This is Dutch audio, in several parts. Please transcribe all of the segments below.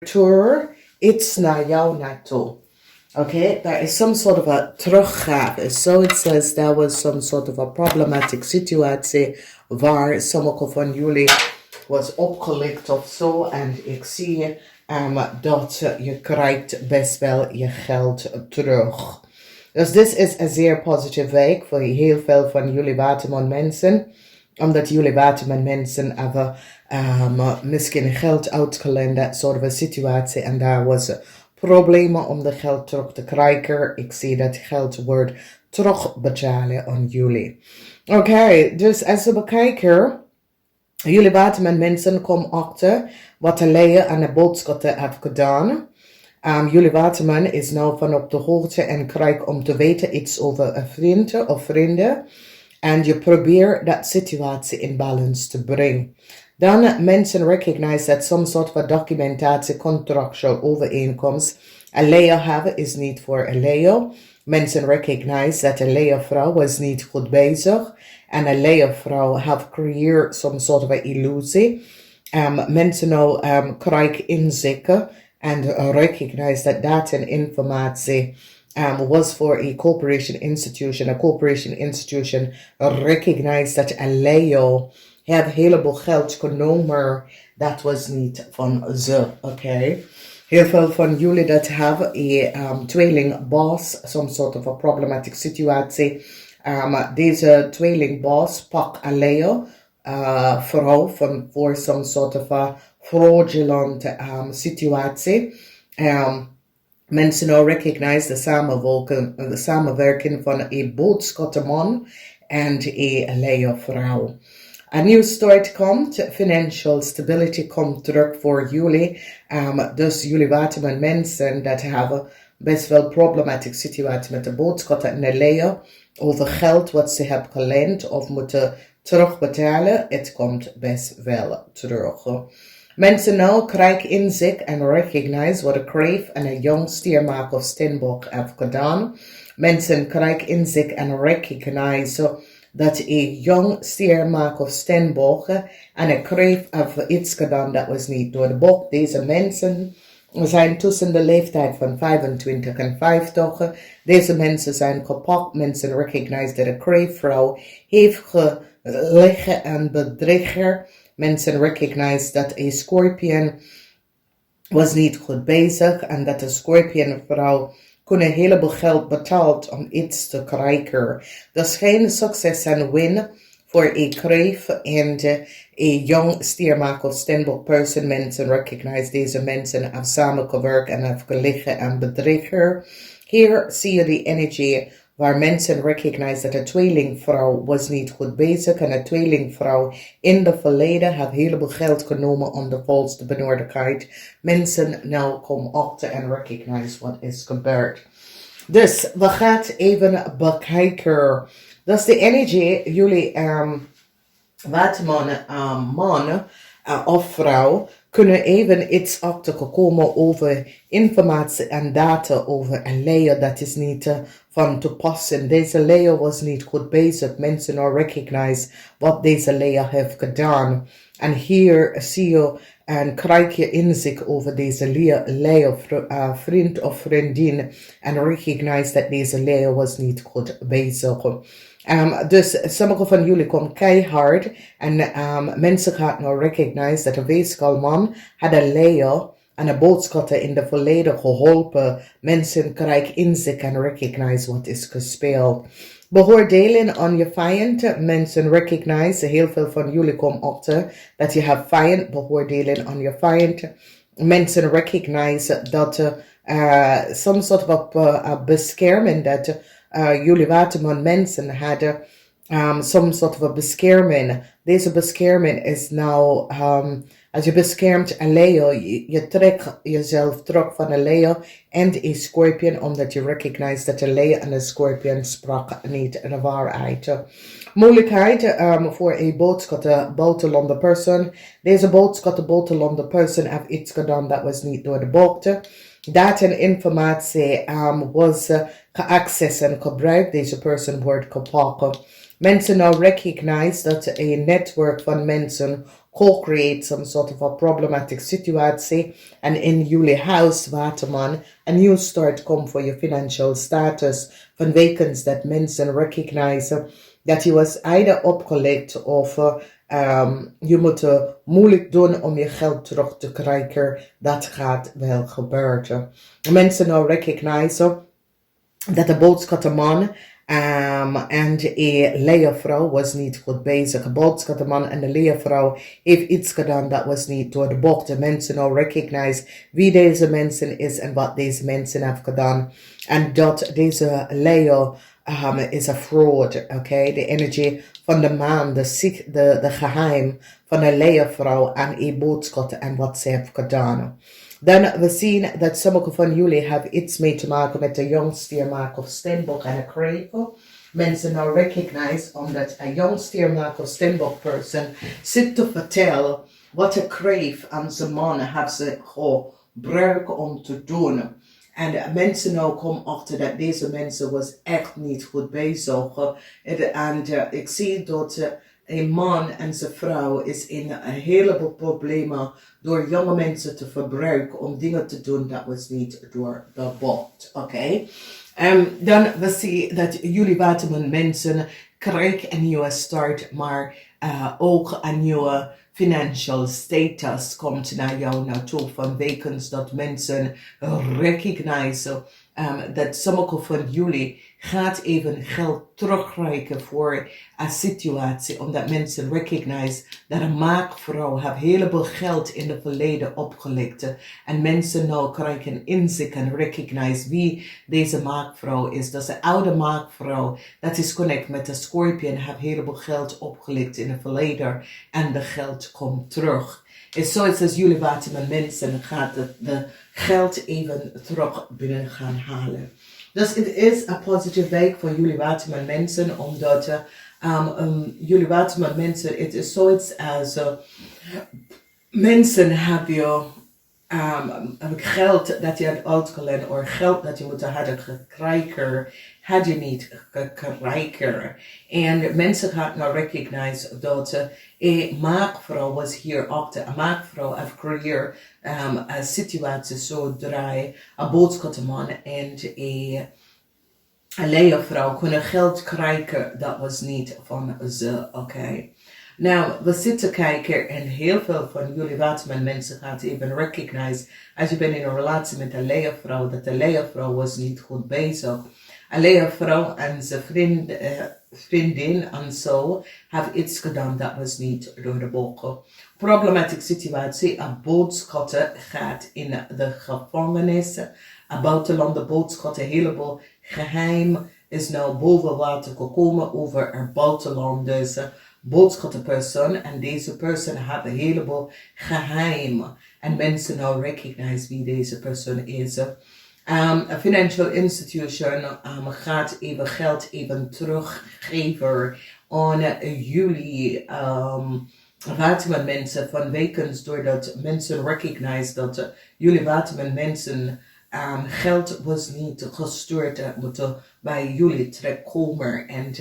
return iets naar jou naartoe. Okay, there is some sort of a teruggave. So it says there was some sort of a problematic situatie waar sommige van jullie was opgelicht of zo. En ik zie dat je krijgt best wel je geld terug. Dus dit is een zeer positieve week voor heel veel van jullie waterman mensen. Omdat jullie waterman mensen hebben misschien geld uitgeleend, dat soort van situatie. En daar was problemen om de geld terug te krijgen. Ik zie dat geld wordt terugbetalen aan jullie. Oké, dus als we bekijken, jullie waterman mensen komen achter wat de leier en de boodschappen heeft gedaan. Jullie waterman is nou van op de hoogte en krijgt om te weten iets over een vriend of vrienden. En je probeert dat situatie in balans te brengen. Dan mensen recognize dat some soort van documentatie, contractual overeenkomst. Een leier hebben is niet voor een leier. Mensen recognize dat een leiervrouw was niet goed bezig. En een leiervrouw heeft gecreëerd some soort van illusie. Mensen nou krijgen inzichten en recognize dat een informatie was for a corporation institution. A corporation institution recognized that a leier had een heleboel geld genomen. Dat was niet van ze, oké. Heel veel van jullie dat hebben een tweelingbaas, some sort of a problematic situatie. Deze tweelingbaas pakt een leier, vrouw voor some sort of a fraudulent situatie. Mensen nou recognize de samenwerking van een boodschappenman en een leiervrouw. A new start komt, financial stability komt terug voor jullie. Dus jullie waterman mensen dat hebben best wel problematic situatie met de boodschappen en de leier over geld wat ze hebben geleend of moeten terugbetalen. Het komt best wel terug. Mensen nou krijgen inzicht en recognize wat een kreef en een jong stiermaker of steenbok heeft gedaan. Mensen krijgen inzicht en recognize dat een jong stiermaker of steenbok en een kreef heeft iets gedaan dat was niet door de bok. Deze mensen zijn tussen de leeftijd van 25 en 50. Deze mensen zijn gepakt. Mensen recognize dat een kreefvrouw heeft gelegen en bedrieger. Mensen recognize dat een scorpion was niet goed bezig en dat de scorpionvrouw kon een heleboel geld betaald om iets te krijgen. Dus geen succes en win voor een kreef en een jong stiermaker of steenbok person. Mensen recognize deze mensen hebben samengewerkt en hebben gelegen en bedrieger. Hier zie je die energie waar mensen recognize dat de tweelingvrouw was niet goed bezig en de tweelingvrouw in het verleden heeft een heleboel geld genomen om de volste benodigdheid. Mensen nou komen achter en recognize wat is gebeurd. Dus we gaan even bekijken. Dat is de energie, jullie waterman, man of vrouw kunnen even iets achterkomen over informatie en data over een leier dat is niet van toepassing. Deze leier was niet goed bezig. Mensen nou recognize wat deze leier heeft gedaan. En hier zie je en krijg je inzicht over deze leier, vriend of vriendin. En recognize dat deze leier was niet goed bezig. Dus sommige van jullie komen keihard en mensen gaan nou recognize dat de weeskalman had een leier en een boodschappen in de verleden geholpen. Mensen krijgen inzicht en recognize wat is gespeeld. Beoordelen aan je vijand. Mensen recognize, heel veel van jullie komen achter dat je hebt vijand. Beoordelen aan je vijand. Mensen recognize dat some sort of bescherming dat jullie waterman mensen hadden some sort of bescherming. Deze bescherming is nou, als je beschermt een leeuw, je trekt jezelf terug van een leeuw en een scorpion, omdat je recognize dat een leeuw en een scorpion sprak niet de waarheid. Moeilijkheid voor een boodschap buitenlandse persoon. Deze boodschap buitenlandse persoon heeft iets gedaan dat was niet door de boekte. Data en informatie was geaccessed en gebruikt. Deze persoon wordt gepakt. Mensen nou recognize dat een netwerk van mensen co-create some sort of a problematic situatie. And in jullie huis, Waterman, a new start komt voor je financial status. Van wekens dat mensen recognizen dat je was either opgelegd of je moet moeilijk doen om je geld terug te krijgen. Dat gaat wel gebeuren. Mensen nou recognizen dat de boodschappenman en een leervrouw was niet goed bezig. De boodschappenman en de leervrouw heeft iets gedaan dat was niet door de bocht. De mensen nou recognize wie deze mensen is en wat deze mensen hebben gedaan. En dat deze leer is een fraud, okay? De energie van de maan, de geheim van de leervrouw en een boodschap en wat ze heeft gedaan. Dan we zien dat sommige van jullie hebben iets mee te maken met de jongstiermaak of steenbok en een krevel. Mensen nou recognize omdat een jongstiermaak of steenbok person zit te vertellen wat een kreef aan zijn man hebben ze gebruikt om te doen. En mensen nou komen achter dat deze mensen was echt niet goed bezig. En ik zie dat een man en zijn vrouw is in een heleboel problemen door jonge mensen te verbruiken om dingen te doen dat was niet door de bocht. Oké? Dan we zien dat jullie Waterman mensen krijgen een nieuwe start, maar ook een nieuwe financial status komt naar jou naartoe van wekens dat mensen recognizen dat sommige van jullie gaat even geld terugkrijgen voor een situatie, omdat mensen recognize dat een maakvrouw heeft een heleboel geld in het verleden opgelegd. En mensen nou krijgen inzicht en recognize wie deze maakvrouw is. Dat is een oude maakvrouw, dat is connect met de Scorpion, heeft een heleboel geld opgelegd in het verleden en de geld komt terug. En zoals als jullie Waterman mensen gaat de geld even terug binnen gaan halen. Dus het is een positieve week voor jullie Waterman mensen, omdat jullie Waterman mensen, het is zoiets als mensen hebben geld dat je had uitgeleend, of geld dat je moet hebben gekregen, had je niet gekregen. En mensen gaan nou recognize dat een maakvrouw was hier achter. Een maakvrouw heeft gecreëerd een situatie zodra een boodschappenman en een leervrouw kunnen geld krijgen. Dat was niet van ze, oké. Nou, we zitten kijken en heel veel van jullie Waterman mensen gaat even recognize als je bent in een relatie met een leervrouw, dat de leervrouw was niet goed bezig. Een leervrouw en zijn vriendin en zo hebben iets gedaan dat was niet door de bogen. Problematische situatie, een boodschapper gaat in de gevangenis, een buitenlandse boodschapper, een heleboel geheim is nou boven water gekomen over een buitenlandse boodschapperpersoon en deze persoon heeft een heleboel geheim en mensen nou recognize wie deze persoon is. Een financial institution gaat even geld even teruggeven aan jullie Waterman mensen van wekens doordat mensen recognize dat jullie Waterman mensen geld was niet gestuurd moeten bij jullie terechtkomen en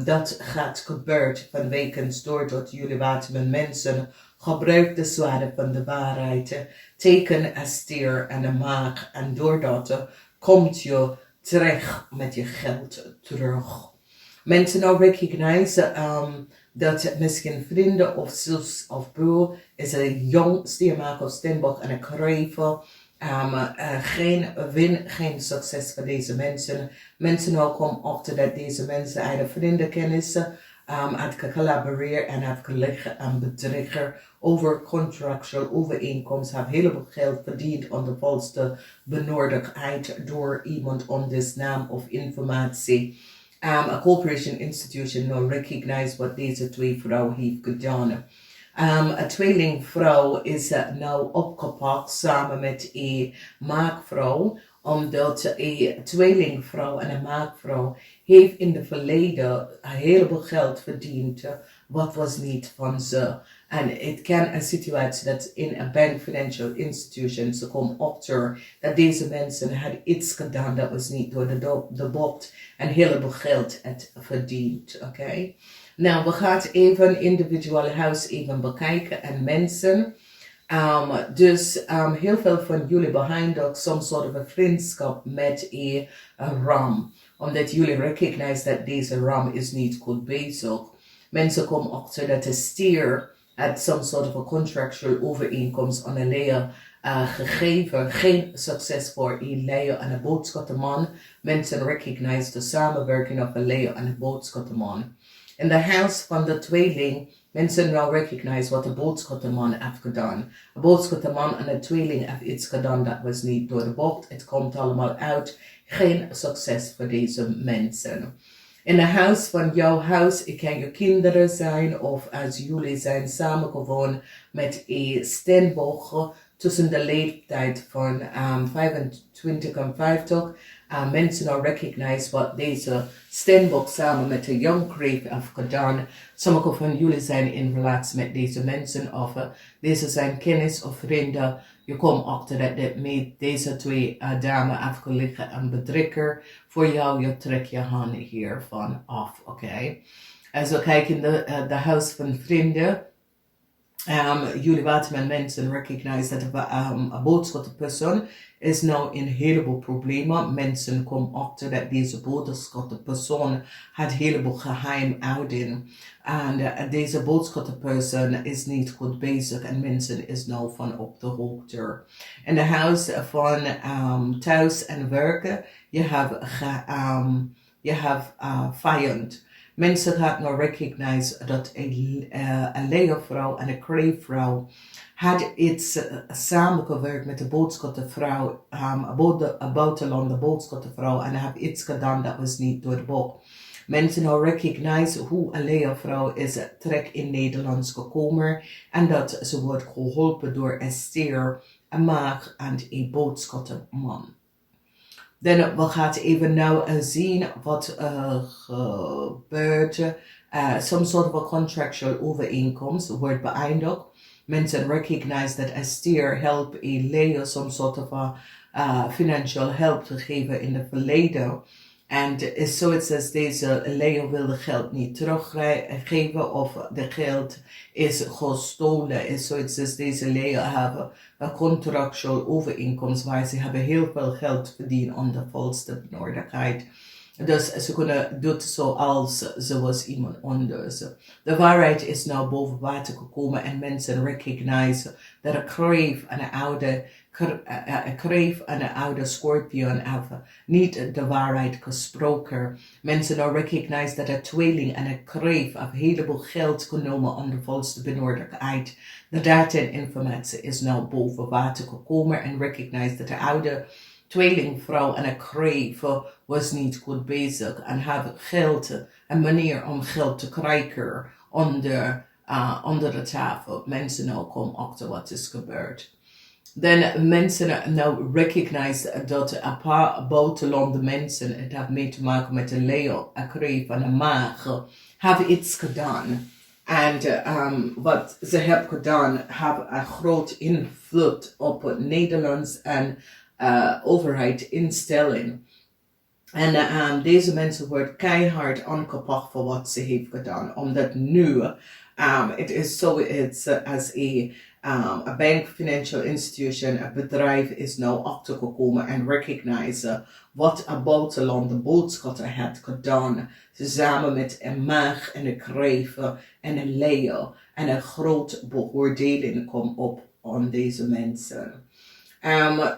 dat gaat gebeuren van wekens doordat jullie Waterman mensen gebruik de zwaarden van de waarheid, teken een stier en een maag en doordat komt je terecht met je geld terug. Mensen nou recognize dat misschien vrienden of zus of broer is een jong stiermaak of steenbok en een krevel. Geen win, geen succes voor deze mensen. Mensen nou komen achter dat deze mensen uit vriendenkennissen hebben collaboreren en hebben gelegen aan bedrieger over contractual overeenkomst, hebben een heleboel geld verdiend aan de valse benodigdheid door iemand onder naam of informatie. A corporation institution nou recognize wat deze twee vrouwen heeft gedaan. Een tweelingvrouw is nou opgepakt samen met een maakvrouw, omdat een tweelingvrouw en een maakvrouw heeft in het verleden een heleboel geld verdiend, wat was niet van ze. En het kan een situatie dat in een bank financial institution ze komen achter dat deze mensen hadden iets gedaan dat was niet door de bocht en een heleboel geld het verdiend, oké. Nou, we gaan even individuele huis even bekijken en mensen. Heel veel van jullie behind ook some sort of a vriendschap met een ram. Omdat jullie recognize dat deze ram is niet goed bezig. Mensen komen achter dat de stier had some sort of a contractual overeenkomst aan een leer gegeven. Geen succes voor een leer en een boodschappenman. Mensen recognize de samenwerking van een leer en een boodschappenman. In de huis van de tweeling, mensen nou recognize wat de boodschappenman heeft gedaan. De boodschappenman en de tweeling heeft iets gedaan dat was niet door de bocht. Het komt allemaal uit. Geen succes voor deze mensen. In het huis van jouw huis, het kan je kinderen zijn of als jullie zijn samengewoond met een steenboog tussen de leeftijd van 25 en 50. Mensen al recognize wat deze steenbok samen met de young grave heeft gedaan. Sommige van jullie zijn in relatie met deze mensen of deze zijn kennis of vrienden. Je komt achter dat dit met deze twee dames heeft gelegen en bedrikker. Voor jou, je trekt je handen hiervan af, oké? Als we kijken in de huis van vrienden. Jullie waterman mensen recognize dat een boodschapperpersoon is nou in een heleboel problemen. Mensen komen achter dat deze boodschapperpersoon had een heleboel geheimhouding. En deze boodschapperpersoon is niet goed bezig en mensen is nou van op de hoogte. In de huis van thuis en werken, je hebt vijand. Mensen gaan nou recognize dat een leervrouw en een kreefvrouw had iets samengewerkt met de boodschappenvrouw, een buitenlandse boodschappenvrouw en heeft iets gedaan dat was niet door de boek. Mensen nou recognize hoe een leervrouw is terug in Nederlands gekomen en dat ze wordt geholpen door een stier, een maag en een boodschappenman. Dan we gaan even nou zien wat gebeurt. Some sort of a contractual overeenkomst wordt beëindigd. Mensen recognize dat een stier helpt een leer some sort of a financial help te geven in het verleden. En zoiets als deze leer wil de geld niet teruggeven of de geld is gestolen. Is zoiets als deze leer hebben een contractual overeenkomst waar ze hebben heel veel geld verdiend onder valse benodigheid. Dus ze kunnen doen zoals ze was iemand anders. De waarheid is nou boven water gekomen en mensen recognize dat een kreef en een oude scorpion hebben niet de waarheid gesproken. Mensen nou recognize dat een tweeling en een kreef een heleboel geld genomen onder valse benodigheid. De data en informatie is nou boven water gekomen en recognize dat de oude tweelingvrouw en een kreef was niet goed bezig en hebben geld, een manier om geld te krijgen onder de tafel. Mensen nou komen achter wat is gebeurd. Dan mensen nou recognize dat een paar buitenlandse mensen, het heeft mee te maken met een leeuw, een kreef en een maag, hebben iets gedaan. En wat ze hebben gedaan, hebben een groot invloed op het Nederlands en overheid instelling. En deze mensen worden keihard aangepakt voor wat ze heeft gedaan. Omdat nu, het is zoiets als een bank, financial institution, een bedrijf is nou achtergekomen en recognize wat een buitenlandse boodschapper heeft gedaan. Samen met een maag en een kreef en een leeuw. En een groot beoordeling komt op aan deze mensen.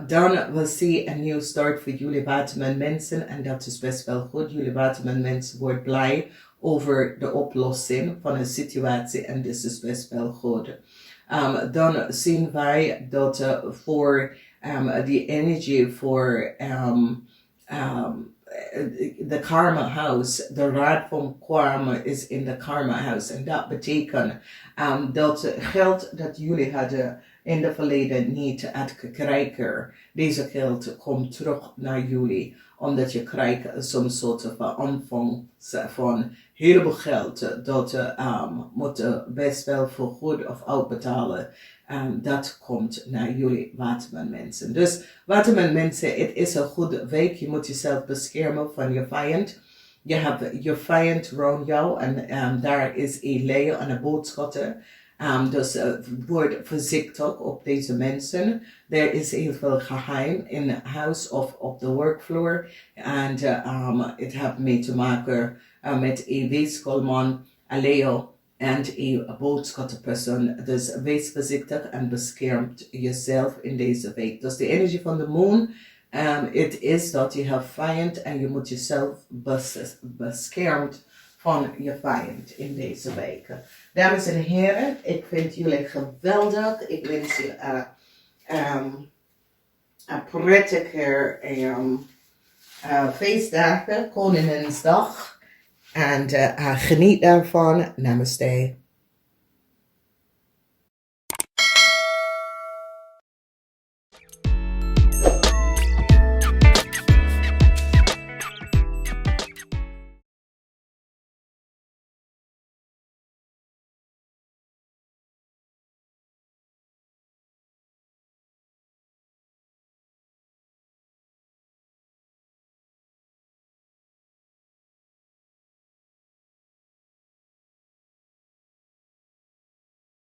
Dan we zien een nieuw start voor jullie waterman mensen en dat is best wel goed. Jullie waterman mensen worden blij over de oplossing van een situatie en dit is best wel goed. Dan zien wij dat voor die energie voor de karma house, de raad van karma is in de karma house en dat betekent dat geld dat jullie hadden in het verleden niet had gekregen. Deze geld komt terug naar jullie, omdat je krijgt soms soort van ontvangst van heleboel geld dat moet best wel vergoed of uitbetalen. Dat komt naar jullie waterman mensen. Dus waterman mensen, het is een goede week. Je moet jezelf beschermen van je vijand. Je hebt je vijand rond jou en daar is een leier en een boodschatter. Dus word voorzichtig op deze mensen. Er is heel veel geheim in het huis of op de workfloor. En het heeft mee te maken met een weeskolman, een leier en een boodschatterpersoon. Dus wees voorzichtig en bescherm jezelf in deze week. Dus de energie van de moon. Het is dat je hebt vijand en je moet jezelf beschermd van je vijand in deze week. Dames en heren, ik vind jullie geweldig. Ik wens je een prettige feestdagen, Koninginnedag. En geniet daarvan. Namaste.